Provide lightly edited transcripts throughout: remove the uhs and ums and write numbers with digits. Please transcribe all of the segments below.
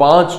5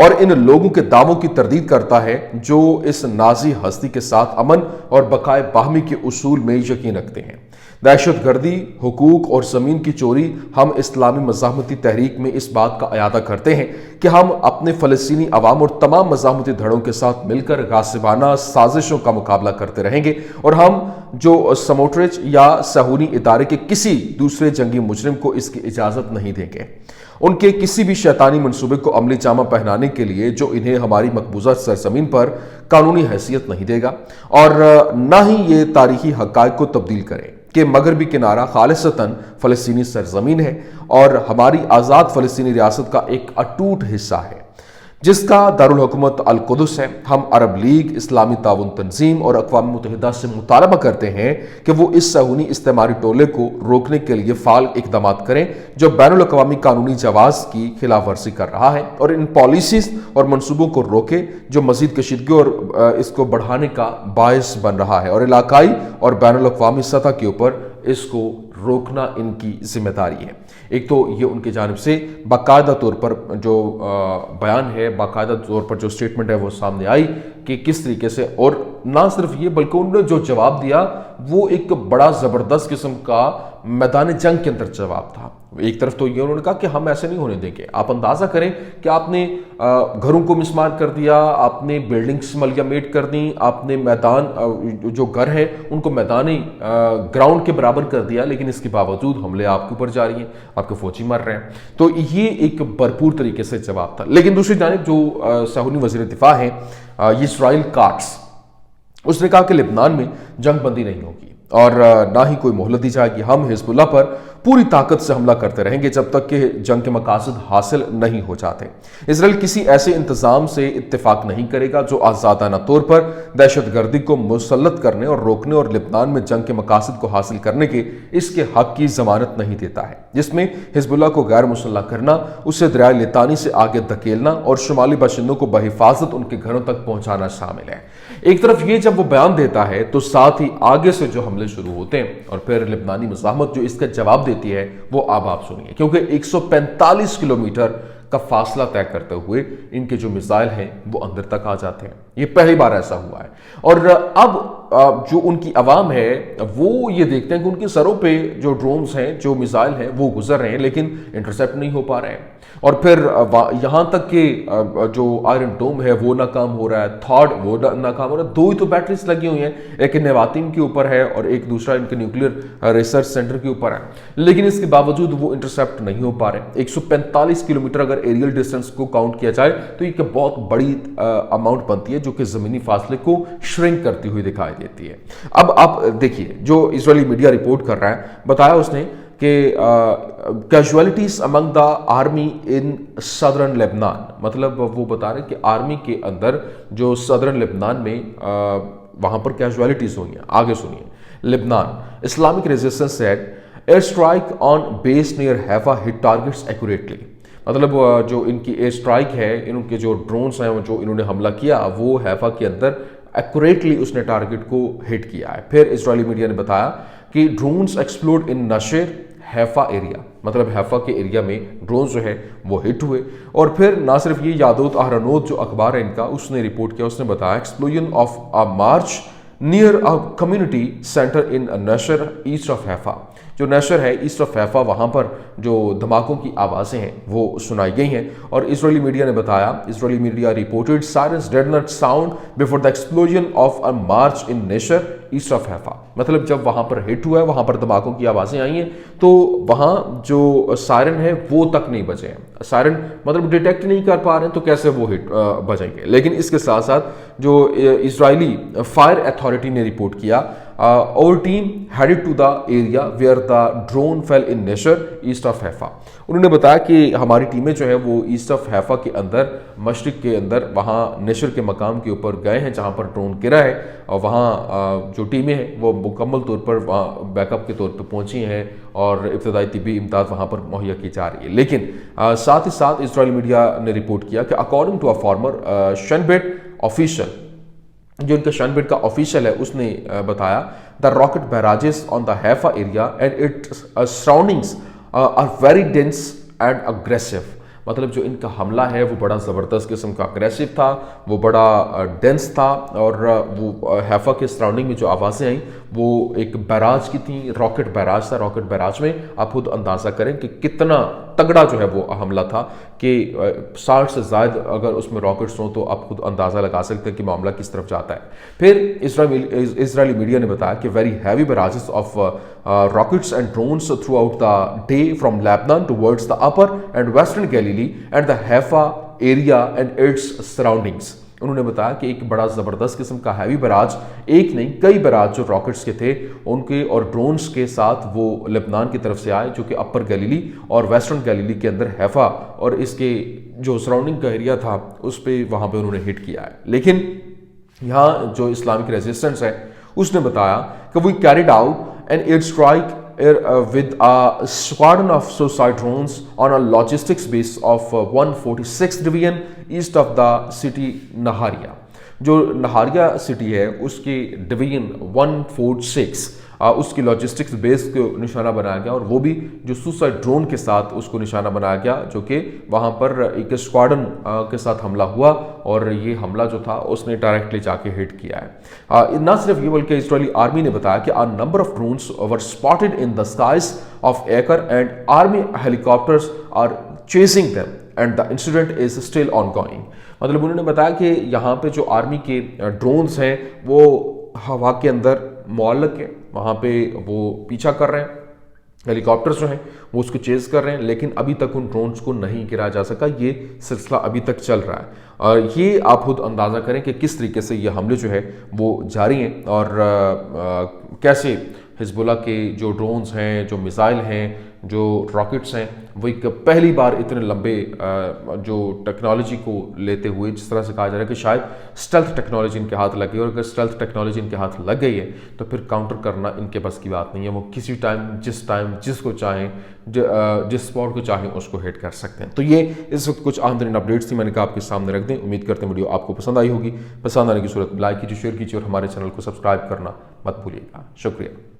اور ان لوگوں کے دعووں کی تردید کرتا ہے جو اس نازی ہستی کے ساتھ امن اور بقائے باہمی کے اصول میں یقین رکھتے ہیں۔ دہشت گردی، حقوق اور زمین کی چوری، ہم اسلامی مزاحمتی تحریک میں اس بات کا اعادہ کرتے ہیں کہ ہم اپنے فلسطینی عوام اور تمام مزاحمتی دھڑوں کے ساتھ مل کر غاصبانہ سازشوں کا مقابلہ کرتے رہیں گے، اور ہم جو سموٹرچ یا صہیونی ادارے کے کسی دوسرے جنگی مجرم کو اس کی اجازت نہیں دیں گے، ان کے کسی بھی شیطانی منصوبے کو عملی جامہ پہنانے کے لیے جو انہیں ہماری مقبوضہ سرزمین پر قانونی حیثیت نہیں دے گا، اور نہ ہی یہ تاریخی حقائق کو تبدیل کرے کہ مغربی کنارہ خالصتاً فلسطینی سرزمین ہے اور ہماری آزاد فلسطینی ریاست کا ایک اٹوٹ حصہ ہے جس کا دارالحکومت القدس ہے۔ ہم عرب لیگ، اسلامی تعاون تنظیم اور اقوام متحدہ سے مطالبہ کرتے ہیں کہ وہ اس صہیونی استعماری ٹولے کو روکنے کے لیے فعال اقدامات کریں جو بین الاقوامی قانونی جواز کی خلاف ورزی کر رہا ہے، اور ان پالیسیز اور منصوبوں کو روکے جو مزید کشیدگی اور اس کو بڑھانے کا باعث بن رہا ہے، اور علاقائی اور بین الاقوامی سطح کے اوپر اس کو روکنا ان کی ذمہ داری ہے۔ ایک تو یہ ان کی جانب سے باقاعدہ طور پر جو بیان ہے، باقاعدہ طور پر جو سٹیٹمنٹ ہے وہ سامنے آئی کہ کس طریقے سے، اور نہ صرف یہ بلکہ انہوں نے جو جواب دیا وہ ایک بڑا زبردست قسم کا میدان جنگ کے اندر جواب تھا۔ ایک طرف تو یہ انہوں نے کہا کہ ہم ایسے نہیں ہونے دیں گے، آپ اندازہ کریں کہ آپ نے گھروں کو مسمار کر دیا، آپ نے بلڈنگز ملیامیٹ کر دیں، آپ نے میدان جو گھر ہیں ان کو میدانی گراؤنڈ کے برابر کر دیا، لیکن اس کے باوجود حملے آپ کے اوپر جاری ہیں، آپ کے فوجی مر رہے ہیں۔ تو یہ ایک بھرپور طریقے سے جواب تھا۔ لیکن دوسری جانب جو صہیونی وزیر دفاع ہیں اسرائیل کاٹس، اس نے کہا کہ لبنان میں جنگ بندی نہیں ہوگی اور نہ ہی کوئی مہلت دی جائے گی، ہم حزب اللہ پر پوری طاقت سے حملہ کرتے رہیں گے جب تک کہ جنگ کے مقاصد حاصل نہیں ہو جاتے۔ اسرائیل کسی ایسے انتظام سے اتفاق نہیں کرے گا جو آزادانہ طور پر دہشت گردی کو مسلط کرنے اور روکنے اور لبنان میں جنگ کے مقاصد کو حاصل کرنے کے اس کے حق کی ضمانت نہیں دیتا ہے، جس میں حزب اللہ کو غیر مسلح کرنا، اسے دریائے لطانی سے آگے دھکیلنا اور شمالی باشندوں کو بحفاظت ان کے گھروں تک پہنچانا شامل ہے۔ ایک طرف یہ جب وہ بیان دیتا ہے تو ساتھ ہی آگے سے جو حملے شروع ہوتے ہیں اور پھر لبنانی مزاحمت جو اس کا جواب دیتی ہے وہ آپ سنیے، کیونکہ 145 کلومیٹر کا فاصلہ طے کرتے ہوئے ان کے جو میزائل ہیں وہ اندر تک آ جاتے ہیں۔ یہ پہلی بار ایسا ہوا ہے، اور اب جو ان کی عوام ہے وہ یہ دیکھتے ہیں کہ ان کے سروں پہ جو ڈرونز ہیں، جو میزائل ہیں وہ گزر رہے ہیں لیکن انٹرسیپٹ نہیں ہو پا رہے ہیں، اور پھر یہاں تک کہ جو آئرن ڈوم ہے وہ ناکام ہو رہا ہے، تھاڈ وہ ناکام ہو رہا ہے، دو ہی تو بیٹریز لگی ہوئی ہیں، ایک نواتیم کے اوپر ہے اور ایک دوسرا ان کے نیوکلیر ریسرچ سینٹر کے اوپر ہے، لیکن اس کے باوجود وہ انٹرسیپٹ نہیں ہو پا رہے۔ 145 کلومیٹر اگر ایریل ڈسٹنس کو کاؤنٹ کیا جائے تو یہ بہت بڑی اماؤنٹ بنتی ہے جو کہ زمینی فاصلے کو شرنک کرتی ہوئی دکھائی دیتی ہے۔ اب آپ دیکھیے جو اسرائیلی میڈیا رپورٹ کر رہا ہے، بتایا اس نے کہ کیجویلٹیز امنگ دا آرمی ان سدرن لبنان، مطلب وہ بتا رہے ہیں کہ آرمی کے اندر جو سدرن لبنان میں وہاں پر کیجویلٹیز ہوئی ہیں۔ آگے سنیے، Lebanon Islamic resistance said air strike on base near Haifa hit targets accurately, مطلب جو ان کی ایئر اسٹرائک ہے، ان کے جو ڈرونز ہیں جو انہوں نے حملہ کیا وہ حیفا کے اندر ایکوریٹلی اس نے ٹارگٹ کو ہٹ کیا ہے۔ پھر اسرائیلی میڈیا نے بتایا کہ ڈرونز ایکسپلوڈ ان نشر حیفا ایریا، مطلب حیفا کے ایریا میں ڈرونز جو ہے وہ ہٹ ہوئے۔ اور پھر نہ صرف یہ، یادوت اہرانوت جو اخبار ہے ان کا، اس نے رپورٹ کیا، اس نے بتایا explosion of a march near a community centre in Nesher east of حیفا، جو نشر ہے ایسٹ آف حیفا، وہاں پر جو دھماکوں کی آوازیں ہیں وہ سنائی گئی ہیں۔ اور اسرائیلی میڈیا نے بتایا، Israeli media reported sirens did not sound before the explosion of a march in Nesher east of حیفا، مطلب جب وہاں پر ہٹ ہوا ہے، وہاں پر دھماکوں کی آوازیں آئی ہیں تو وہاں جو سائرن ہے وہ تک نہیں بجے ہیں، سائرن مطلب ڈیٹیکٹ نہیں کر پا رہے ہیں تو کیسے وہ ہٹ بجیں گے۔ لیکن اس کے ساتھ ساتھ جو اسرائیلی فائر اتھارٹی نے رپورٹ کیا، our team headed to the area where the drone fell in Nesher east of Haifa، انہوں نے بتایا کہ ہماری ٹیمیں جو ہے وہ ایسٹ آف حیفا کے اندر، مشرق کے اندر، وہاں نشر کے مقام کے اوپر گئے ہیں جہاں پر ڈرون گرا ہے، اور وہاں جو ٹیمیں ہیں وہ مکمل طور پر وہاں بیک اپ کے طور پہ پہنچی ہیں اور ابتدائی طبی امداد وہاں پر مہیا کی جا رہی ہے۔ لیکن ساتھ ہی ساتھ اسرائیلی میڈیا نے رپورٹ کیا کہ according to a former Shin Bet official, جو ان کا شنبیٹ کا آفیشل ہے، اس نے بتایا the rocket barrages on the Haifa area and its surroundings are very dense and aggressive, مطلب جو ان کا حملہ ہے وہ بڑا زبردست قسم کا اگریسو تھا، وہ بڑا ڈینس تھا، اور وہ حیفا کے سراؤنڈنگ میں جو آوازیں آئیں وہ ایک بیراج کی تھیں، راکٹ بیراج تھا۔ راکٹ بیراج میں آپ خود اندازہ کریں کہ کتنا تگڑا جو ہے وہ حملہ تھا کہ 60 سے زائد اگر اس میں راکٹس ہوں تو آپ خود اندازہ لگا سکتے ہیں کہ معاملہ کس طرف جاتا ہے۔ پھر اسرائیلی میڈیا نے بتایا کہ very heavy barrages of rockets and drones throughout the day from Lebanon towards the upper and western Galilee and the Haifa area and its surroundings. انہوں نے بتایا کہ ایک بڑا زبردست قسم کا ہیوی بیراج، ایک نہیں کئی بیراج جو راکٹس کے تھے ان کے اور ڈرونز کے ساتھ وہ لبنان کی طرف سے آئے، جو کہ اپر گلیلی اور ویسٹرن گلیلی کے اندر حیفا اور اس کے جو سراؤنڈنگ کا ایریا تھا اس پہ وہاں پہ انہوں نے ہٹ کیا ہے۔ لیکن یہاں جو اسلامک ریزسٹنس ہے اس نے بتایا کہ we carried out an air strike with a squadron of suicide drones on a logistics base of 146th division east of the city Naharia۔ جو نہاریہ سٹی ہے اس کی ڈویژن 146 اس کی لاجسٹکس بیس کو نشانہ بنایا گیا، اور وہ بھی جو سوسائڈ ڈرون کے ساتھ اس کو نشانہ بنایا گیا، جو کہ وہاں پر ایک اسکواڈن کے ساتھ حملہ ہوا، اور یہ حملہ جو تھا اس نے ڈائریکٹلی جا کے ہٹ کیا ہے۔ نہ صرف یہ بلکہ اسرائیلی آرمی نے بتایا کہ a number of drones were spotted in the skies of Acre and army helicopters are chasing them and the incident is still ongoing۔ مطلب انہوں نے بتایا کہ یہاں پہ جو آرمی کے ڈرونز ہیں وہ ہوا کے اندر معلق ہیں، وہاں پہ وہ پیچھا کر رہے ہیں، ہیلی کاپٹرز جو ہیں وہ اس کو چیز کر رہے ہیں، لیکن ابھی تک ان ڈرونز کو نہیں گرایا جا سکا۔ یہ سلسلہ ابھی تک چل رہا ہے، اور یہ آپ خود اندازہ کریں کہ کس طریقے سے یہ حملے جو ہے وہ جاری ہیں، اور کیسے حزب اللہ کے جو ڈرونز ہیں، جو میزائل ہیں، جو راکٹس ہیں، وہ ایک پہلی بار اتنے لمبے جو ٹیکنالوجی کو لیتے ہوئے، جس طرح سے کہا جا رہا ہے کہ شاید اسٹیلتھ ٹیکنالوجی ان کے ہاتھ لگ گئی، اور اگر اسٹیلتھ ٹیکنالوجی ان کے ہاتھ لگ گئی ہے تو پھر کاؤنٹر کرنا ان کے بس کی بات نہیں ہے۔ وہ کسی ٹائم جس کو چاہیں، جس اسپاٹ کو چاہیں اس کو ہٹ کر سکتے ہیں۔ تو یہ اس وقت کچھ اہم ترین اپڈیٹس تھی، میں نے کہا آپ کے سامنے رکھ دیں۔ امید کرتے ہیں ویڈیو آپ کو پسند آئی ہوگی۔ پسند آنے کی صورت لائک کیجیے، شیئر کیجیے، اور ہمارے چینل کو سبسکرائب کرنا مت بھولیے گا۔ شکریہ۔